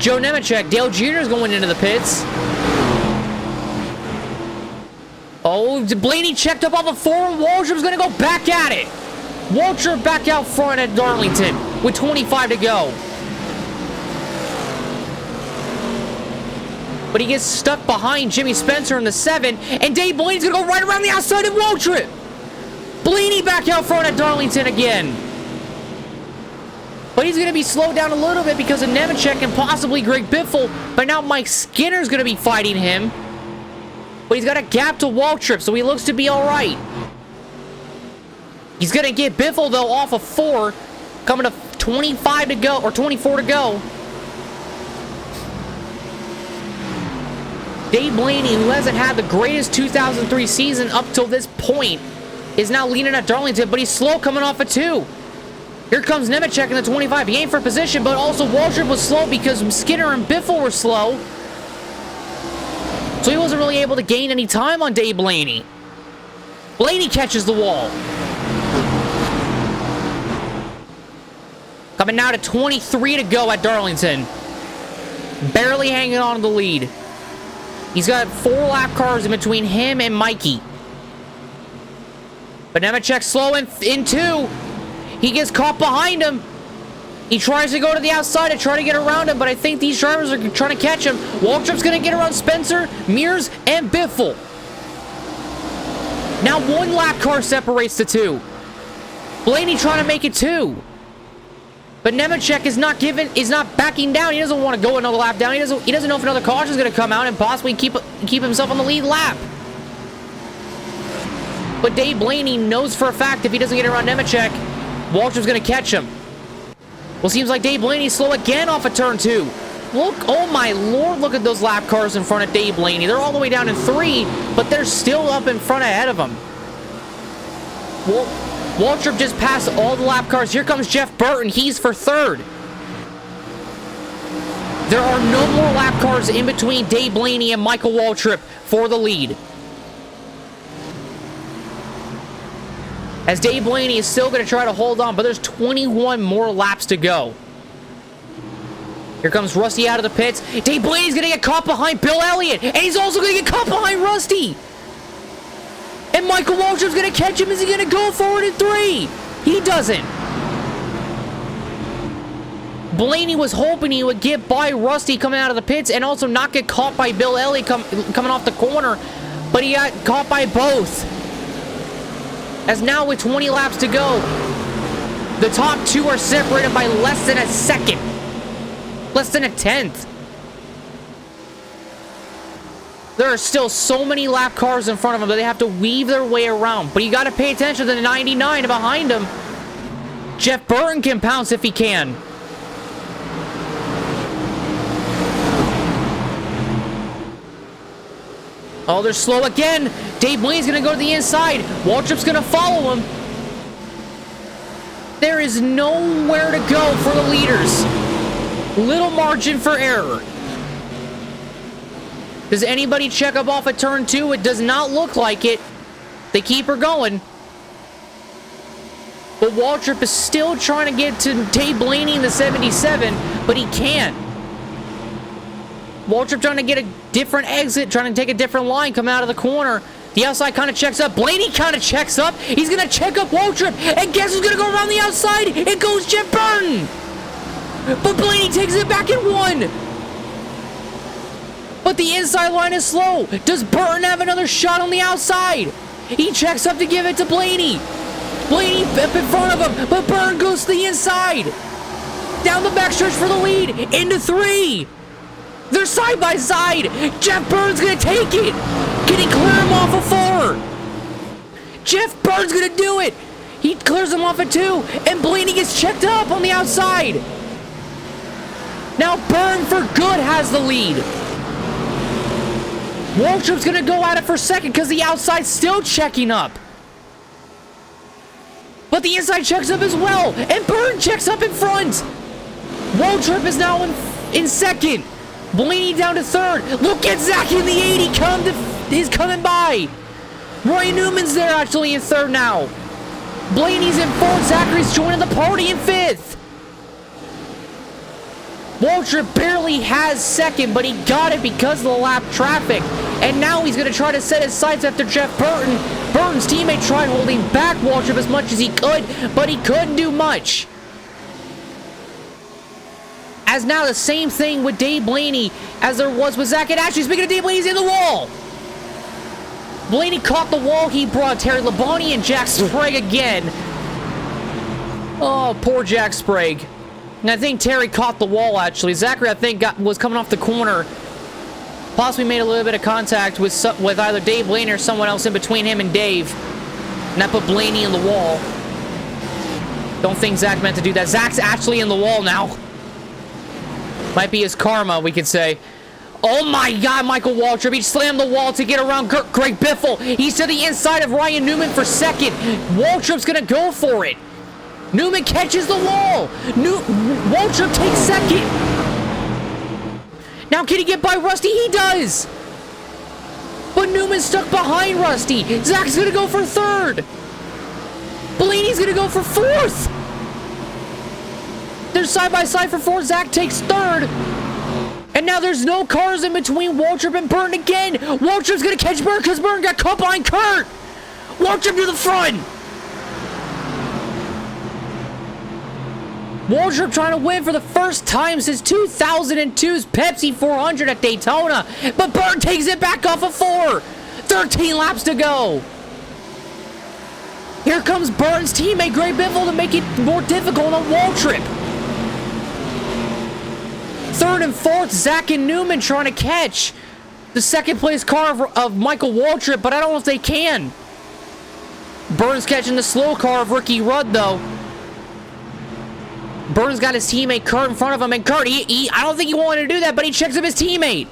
Joe Nemechek. Dale Jr. is going into the pits. Oh, Blaney checked up off of 4, and Waltrip's going to go back at it. Waltrip back out front at Darlington with 25 to go. But he gets stuck behind Jimmy Spencer in the 7, and Dave Blaney's going to go right around the outside of Waltrip. Blaney back out front at Darlington again. But he's going to be slowed down a little bit because of Nemechek and possibly Greg Biffle. But now Mike Skinner's going to be fighting him. But he's got a gap to Waltrip, so he looks to be all right. He's going to get Biffle, though, off of 4. Coming to 25 to go, or 24 to go. Dave Blaney, who hasn't had the greatest 2003 season up till this point, is now leading at Darlington, but he's slow coming off of 2. Here comes Nemechek in the 25. He ain't for position, but also Waltrip was slow because Skinner and Biffle were slow. So he wasn't really able to gain any time on Dave Blaney. Blaney catches the wall. Coming now to 23 to go at Darlington. Barely hanging on to the lead. He's got 4 lap cars in between him and Mikey. But Nemechek slow in 2. He gets caught behind him. He tries to go to the outside and try to get around him, but I think these drivers are trying to catch him. Waltrip's going to get around Spencer, Mears, and Biffle. Now 1 lap car separates the 2. Blaney trying to make it 2. But Nemechek is not backing down. He doesn't want to go another lap down. He doesn't know if another caution is going to come out and possibly keep himself on the lead lap. But Dave Blaney knows for a fact if he doesn't get around Nemechek, Waltrip's going to catch him. Well, seems like Dave Blaney's slow again off of turn 2. Look, oh my lord, look at those lap cars in front of Dave Blaney. They're all the way down in 3, but they're still up in front ahead of him. Waltrip just passed all the lap cars. Here comes Jeff Burton. He's for 3rd. There are no more lap cars in between Dave Blaney and Michael Waltrip for the lead. As Dave Blaney is still going to try to hold on, but there's 21 more laps to go. Here comes Rusty out of the pits. Dave Blaney's going to get caught behind Bill Elliott, and he's also going to get caught behind Rusty. And Michael Waltrip's going to catch him. Is he going to go forward in 3? He doesn't. Blaney was hoping he would get by Rusty coming out of the pits and also not get caught by Bill Elliott coming off the corner, but he got caught by both. As now with 20 laps to go, the top 2 are separated by less than a second. Less than a tenth. There are still so many lap cars in front of them that they have to weave their way around. But you got to pay attention to the 99 behind him. Jeff Burton can pounce if he can. Oh, they're slow again. Dave Blaney's going to go to the inside. Waltrip's going to follow him. There is nowhere to go for the leaders. Little margin for error. Does anybody check up off of turn 2? It does not look like it. They keep her going. But Waltrip is still trying to get to Dave Blaney in the 77, but he can't. Waltrip trying to get a different exit, trying to take a different line, come out of the corner. The outside kind of checks up. Blaney kind of checks up. He's going to check up Waltrip. And guess who's going to go around the outside? It goes Jeff Burton. But Blaney takes it back in 1. But the inside line is slow. Does Burton have another shot on the outside? He checks up to give it to Blaney. Blaney up in front of him, but Burton goes to the inside. Down the backstretch for the lead. Into 3. They're side by side. Jeff Burton's going to take it. Can he clear him off of 4? Jeff Burton's going to do it. He clears him off of 2. And Blaney gets checked up on the outside. Now Burton for good has the lead. Waltrip's going to go at it for 2nd because the outside's still checking up. But the inside checks up as well. And Burton checks up in front. Waltrip is now in 2nd. Blaney down to 3rd. Look at Zach in the 80. He's coming by. Ryan Newman's there actually in 3rd now. Blaney's in 4th. Zachary's joining the party in 5th. Waltrip barely has 2nd, but he got it because of the lap traffic. And now he's going to try to set his sights after Jeff Burton. Burton's teammate tried holding back Waltrip as much as he could, but he couldn't do much. As now the same thing with Dave Blaney as there was with Zach. And actually, speaking of Dave Blaney, he's in the wall. Blaney caught the wall. He brought Terry Labonte and Jack Sprague again. Oh, poor Jack Sprague. And I think Terry caught the wall, actually. Zachary, I think, was coming off the corner. Possibly made a little bit of contact with either Dave Blaney or someone else in between him and Dave. And that put Blaney in the wall. Don't think Zach meant to do that. Zach's actually in the wall now. Might be his karma, we could say. Oh my God, Michael Waltrip. He slammed the wall to get around Greg Biffle. He's to the inside of Ryan Newman for 2nd. Waltrip's going to go for it. Newman catches the wall. Waltrip takes 2nd. Now can he get by Rusty? He does. But Newman's stuck behind Rusty. Zach's going to go for 3rd. Blaney's going to go for 4th. They're side by side for 4th. Zach takes 3rd. And now there's no cars in between Waltrip and Burton again. Waltrip's going to catch Burton because Burton got caught behind Kurt. Waltrip to the front. Waltrip trying to win for the first time since 2002's Pepsi 400 at Daytona. But Burton takes it back off of 4. 13 laps to go. Here comes Burton's teammate Greg Biffle to make it more difficult on Waltrip. 3rd and 4th, Zach and Newman trying to catch the 2nd place car of Michael Waltrip, but I don't know if they can. Burns catching the slow car of Rookie Rudd, though. Burns got his teammate Kurt in front of him, and Kurt, I don't think he wanted to do that, but he checked up his teammate.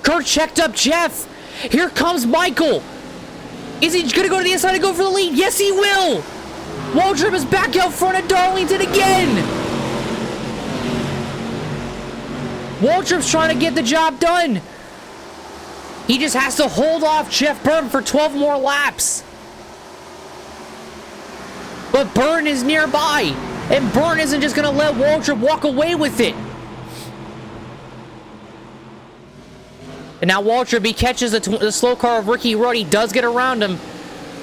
Kurt checked up Jeff. Here comes Michael. Is he going to go to the inside and go for the lead? Yes, he will. Waltrip is back out front of Darlington again. Waltrip's trying to get the job done. He just has to hold off Jeff Burton for 12 more laps. But Burton is nearby. And Burton isn't just going to let Waltrip walk away with it. And now Waltrip, he catches the slow car of Ricky Rudd. He does get around him.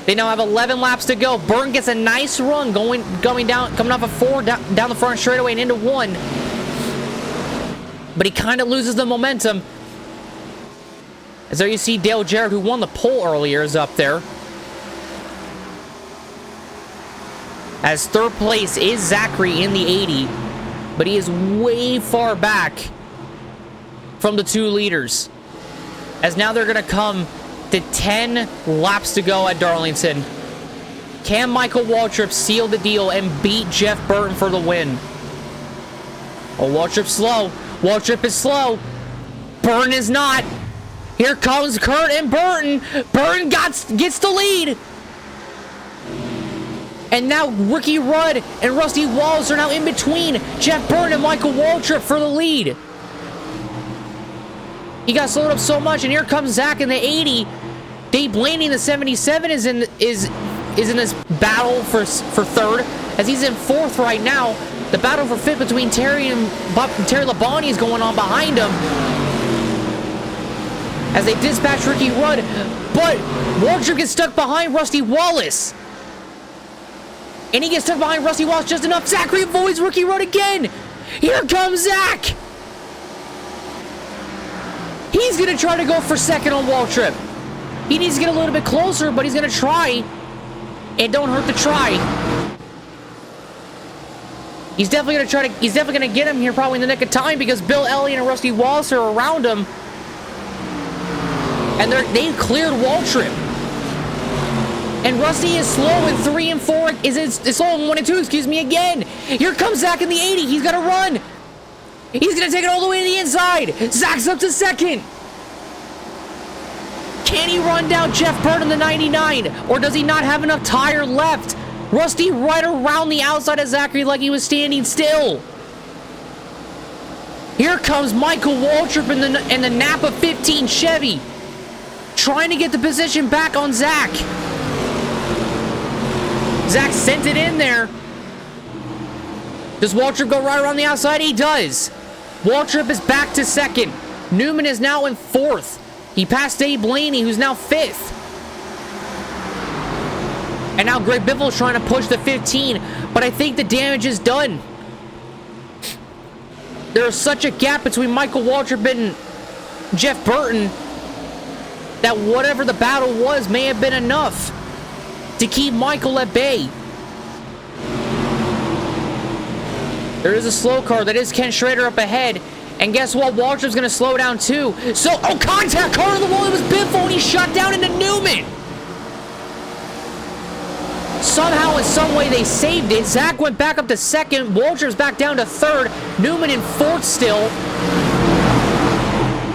They now have 11 laps to go. Burton gets a nice run going down, coming off of 4 down the front straightaway and into 1. But he kind of loses the momentum. As there you see Dale Jarrett, who won the pole earlier, is up there. As third place is Zachary in the 80. But he is way far back from the 2 leaders. As now they're going to come to 10 laps to go at Darlington. Can Michael Waltrip seal the deal and beat Jeff Burton for the win? Oh, Waltrip's slow. Waltrip is slow. Burton is not. Here comes Kurt and Burton. Burton gets the lead. And now Ricky Rudd and Rusty Wallace are now in between Jeff Burton and Michael Waltrip for the lead. He got slowed up so much, and here comes Zach in the 80. Dave Blaney in the 77 is in this battle for third, as he's in 4th right now. The battle for 5th between Terry Labonte is going on behind him as they dispatch Ricky Rudd, but Waltrip gets stuck behind Rusty Wallace. And he gets stuck behind Rusty Wallace just enough. Zachary avoids Ricky Rudd again. Here comes Zach. He's going to try to go for second on Waltrip. He needs to get a little bit closer, but he's going to try. It don't hurt to try. He's definitely going to get him here probably in the nick of time because Bill Elliott and Rusty Wallace are around him. And they've cleared Waltrip. And Rusty is slow in 3 and 4. Is slow in 1 and 2, excuse me, again. Here comes Zach in the 80. He's got to run. He's going to take it all the way to the inside. Zach's up to second. Can he run down Jeff Burton in the 99? Or does he not have enough tire left? Rusty right around the outside of Zachary like he was standing still. Here comes Michael Waltrip in the Napa 15 Chevy. Trying to get the position back on Zach. Zach sent it in there. Does Waltrip go right around the outside? He does. Waltrip is back to second. Newman is now in 4th. He passed Dave Blaney, who's now 5th. And now Greg Biffle's trying to push the 15, but I think the damage is done. There is such a gap between Michael Waltrip and Jeff Burton that whatever the battle was may have been enough to keep Michael at bay. There is a slow car. That is Ken Schrader up ahead. And guess what? Waltrip's going to slow down too. So, contact car on the wall. It was Biffle, and he shot down into Newman. Somehow, in some way, they saved it. Zach went back up to second. Waltrip's back down to 3rd. Newman in 4th still.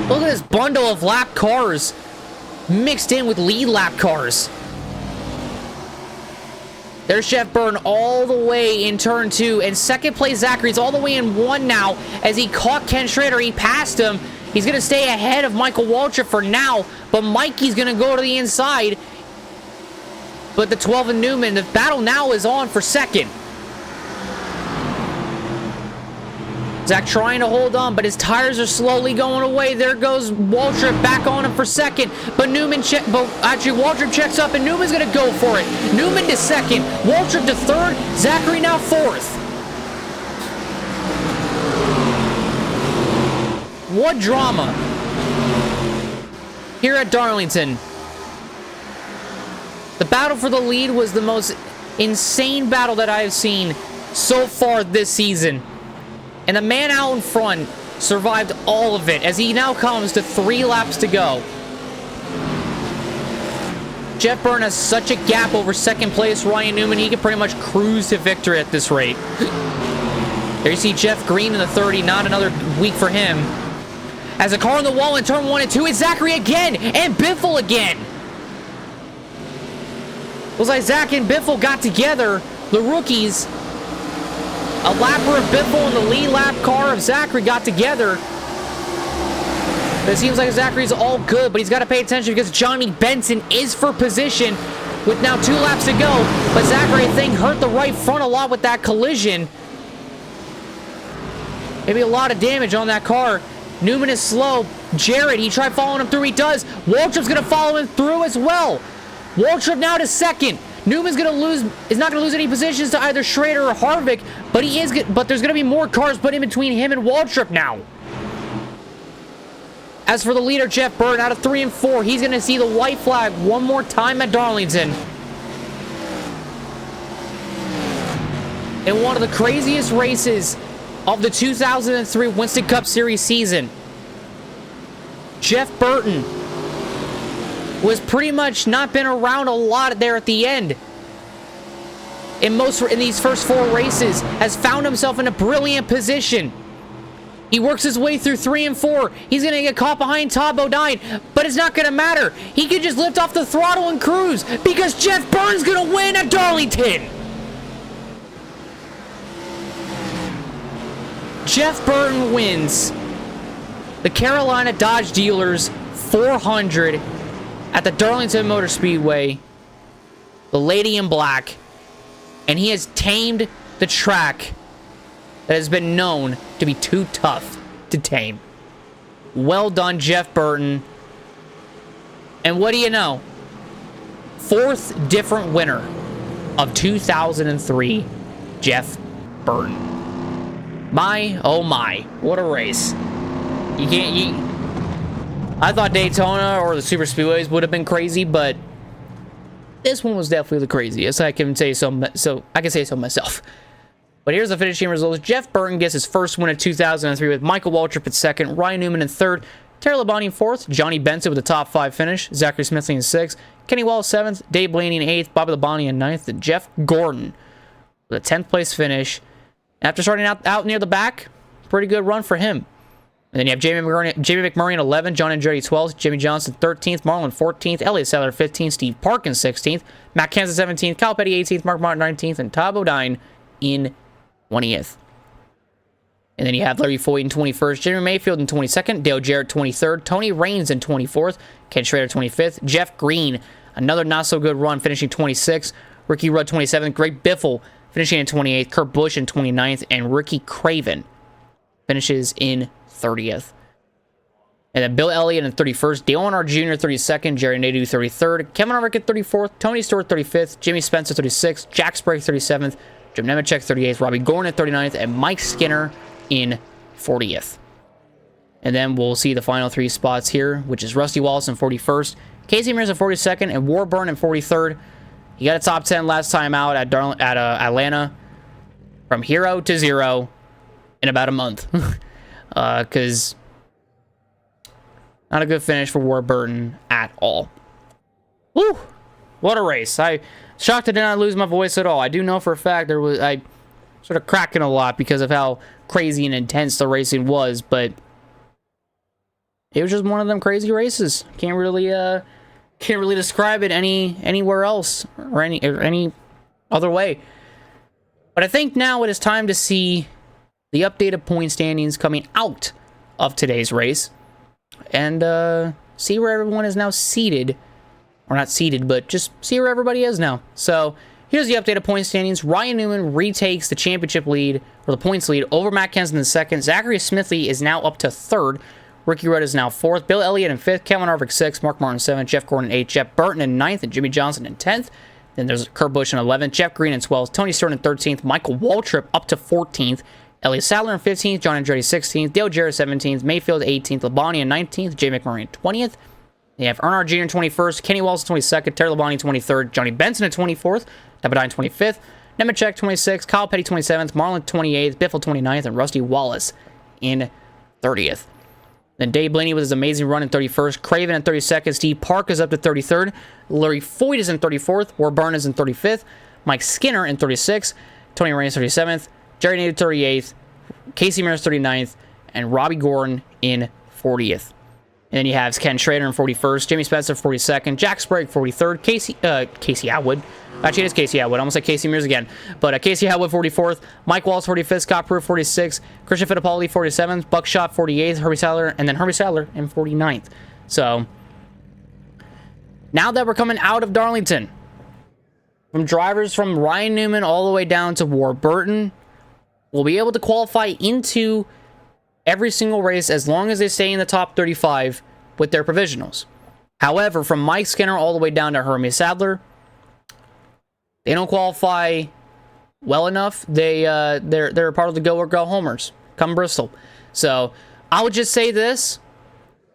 Look at this bundle of lap cars mixed in with lead lap cars. There's Jeff Burton all the way in turn 2. And second place Zachary's all the way in 1 now. As he caught Ken Schrader, he passed him. He's going to stay ahead of Michael Waltrip for now. But Mikey's going to go to the inside. But the 12 and Newman, the battle now is on for second. Zach trying to hold on, but his tires are slowly going away. There goes Waltrip back on him for second. But Waltrip checks up, and Newman's going to go for it. Newman to second. Waltrip to 3rd. Zachary now 4th. What drama here at Darlington. The battle for the lead was the most insane battle that I have seen so far this season. And the man out in front survived all of it as he now comes to 3 laps to go. Jeff Burton has such a gap over second place Ryan Newman, he can pretty much cruise to victory at this rate. There you see Jeff Green in the 30, not another week for him. As a car on the wall in turn 1 and 2, it's Zachary again, and Biffle again. Looks like Zach and Biffle got together, the rookies. A lapper of Biffle and the lead lap car of Zachary got together. But it seems like Zachary's all good, but he's got to pay attention because Johnny Benson is for position with now 2 laps to go. But Zachary, I think, hurt the right front a lot with that collision. Maybe a lot of damage on that car. Newman is slow. Jarrett, he tried following him through. He does. Waltrip's going to follow him through as well. Waltrip now to second. Newman's going to lose, is not going to lose any positions to either Schrader or Harvick, but but there's going to be more cars put in between him and Waltrip now. As for the leader, Jeff Burton, out of 3 and 4, he's going to see the white flag one more time at Darlington. In one of the craziest races of the 2003 Winston Cup Series season, Jeff Burton was pretty much not been around a lot there at the end. In these first 4 races, has found himself in a brilliant position. He works his way through 3 and 4. He's going to get caught behind Todd Bodine, but it's not going to matter. He can just lift off the throttle and cruise because Jeff Burton's going to win at Darlington. Jeff Burton wins the Carolina Dodge Dealers 400 at the Darlington Motor Speedway, the Lady in Black, and he has tamed the track that has been known to be too tough to tame. Well done, Jeff Burton. And what do you know? 4th different winner of 2003, Jeff Burton. My, oh my, what a race. I thought Daytona or the Super Speedways would have been crazy, but this one was definitely the craziest. I can say so myself. But here's the finishing results. Jeff Burton gets his first win of 2003 with Michael Waltrip in 2nd, Ryan Newman in 3rd, Terry Labonte in 4th, Johnny Benson with a top 5 finish, Zachary Smithley in 6th, Kenny Wallace 7th, Dave Blaney in 8th, Bobby Labonte in 9th, and Jeff Gordon with a 10th place finish. After starting out near the back, pretty good run for him. And then you have Jamie McMurray in 11th, John Andretti 12th, Jimmy Johnson 13th, Marlon 14th, Elliott Sadler 15th, Steve Parkins 16th, Matt Kansas 17th, Kyle Petty 18th, Mark Martin 19th, and Todd Bodine in 20th. And then you have Larry Foyt in 21st, Jeremy Mayfield in 22nd, Dale Jarrett 23rd, Tony Raines in 24th, Ken Schrader 25th, Jeff Green, another not-so-good run, finishing 26th, Ricky Rudd 27th, Greg Biffle finishing in 28th, Kurt Busch in 29th, and Ricky Craven finishes in 30th. And then Bill Elliott in 31st, Dale Earnhardt Jr. 32nd, Jerry Nadeau 33rd, Kevin Harvick at 34th, Tony Stewart 35th, Jimmy Spencer 36th, Jack Sprague 37th, Jim Nemechek 38th, Robbie Gordon at 39th, and Mike Skinner in 40th. And then we'll see the final 3 spots here, which is Rusty Wallace in 41st, Casey Mears in 42nd, and Warburn in 43rd. He got a top 10 last time out at Atlanta, from hero to 0 in about a month. Because not a good finish for Warburton at all. Woo! What a race. I shocked I did not lose my voice at all. I do know for a fact I sort of cracking a lot because of how crazy and intense the racing was, but it was just one of them crazy races. Can't really describe it anywhere else or any other way. But I think now it is time to see the updated point standings coming out of today's race and see where everyone is now seated. Or not seated, but just see where everybody is now. So here's the updated point standings. Ryan Newman retakes the championship lead, or the points lead, over Matt Kenseth in 2nd. Zachary Smithley is now up to 3rd. Ricky Rudd is now 4th. Bill Elliott in 5th. Kevin Harvick 6th. Mark Martin 7th. Jeff Gordon 8th. Jeff Burton in 9th. And Jimmy Johnson in 10th. Then there's Kurt Busch in 11th. Jeff Green in 12th. Tony Stewart in 13th. Michael Waltrip up to 14th. Elliott Sadler in 15th. John Andretti 16th. Dale Jarrett 17th. Mayfield 18th. Labonte in 19th. Jay McMurray in 20th. They have Earnhardt Jr. in 21st. Kenny Wallace 22nd. Terry Labonte 23rd. Johnny Benson in 24th. Dabadine 25th. Nemechek 26th. Kyle Petty 27th. Marlon 28th. Biffle 29th. And Rusty Wallace in 30th. Then Dave Blaney with his amazing run in 31st. Craven in 32nd. Steve Park is up to 33rd. Larry Foyt is in 34th. Warburn is in 35th. Mike Skinner in 36th. Tony Raines 37th. Jerry Nader 38th. Casey Mears 39th. And Robbie Gordon in 40th. And then you have Ken Schrader in 41st. Jimmy Spencer 42nd. Jack Sprague 43rd. Casey Atwood. Actually, it is Casey Atwood. I almost said Casey Mears again. But Casey Atwood 44th. Mike Walls 45th. Scott Pruitt 46th. Christian Fittipaldi 47th. Buckshot 48th. Herbie Sadler. And then Herbie Sadler in 49th. So, now that we're coming out of Darlington, from drivers from Ryan Newman all the way down to Warburton, will be able to qualify into every single race as long as they stay in the top 35 with their provisionals. However, from Mike Skinner all the way down to Hermie Sadler, they don't qualify well enough. They're part of the go or go homers come Bristol. So I would just say this: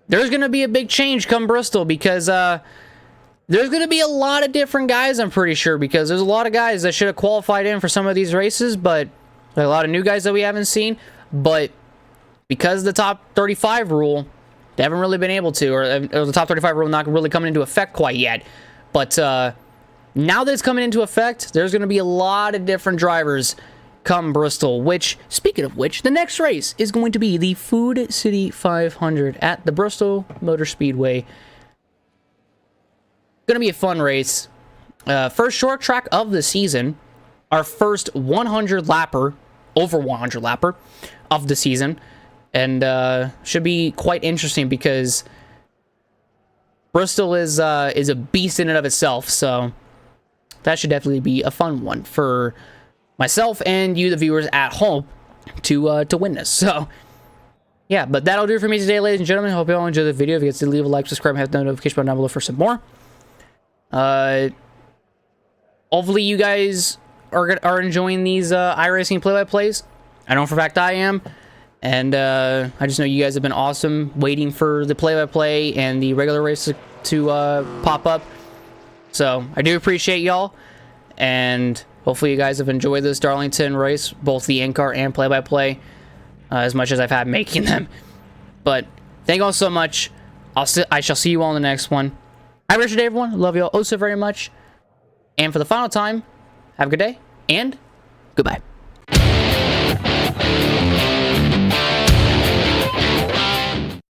there's going to be a big change come Bristol, because there's going to be a lot of different guys, I'm pretty sure, because there's a lot of guys that should have qualified in for some of these races, but there are a lot of new guys that we haven't seen. But because of the top 35 rule, they haven't really been able to, or the top 35 rule not really coming into effect quite yet. But now that it's coming into effect, there's going to be a lot of different drivers come Bristol, which, speaking of which, the next race is going to be the Food City 500 at the Bristol Motor Speedway. Going to be a fun race. First short track of the season. Our first 100 lapper, over 100 lapper of the season. And should be quite interesting, because Bristol is a beast in and of itself. So that should definitely be a fun one for myself and you, the viewers at home, to witness. So yeah, but that'll do it for me today, ladies and gentlemen. Hope you all enjoyed the video. If you guys did, leave a like, subscribe, and hit the notification button down below for some more. Hopefully you guys are enjoying these iRacing play-by-plays. I know for a fact I am. And I just know you guys have been awesome waiting for the play-by-play and the regular race to pop up. So I do appreciate y'all. And hopefully you guys have enjoyed this Darlington race, both the in-car and play-by-play, as much as I've had making them. But thank you all so much. I shall see you all in the next one. Have a great day, everyone. Love you all oh so very much. And for the final time, have a good day, and goodbye.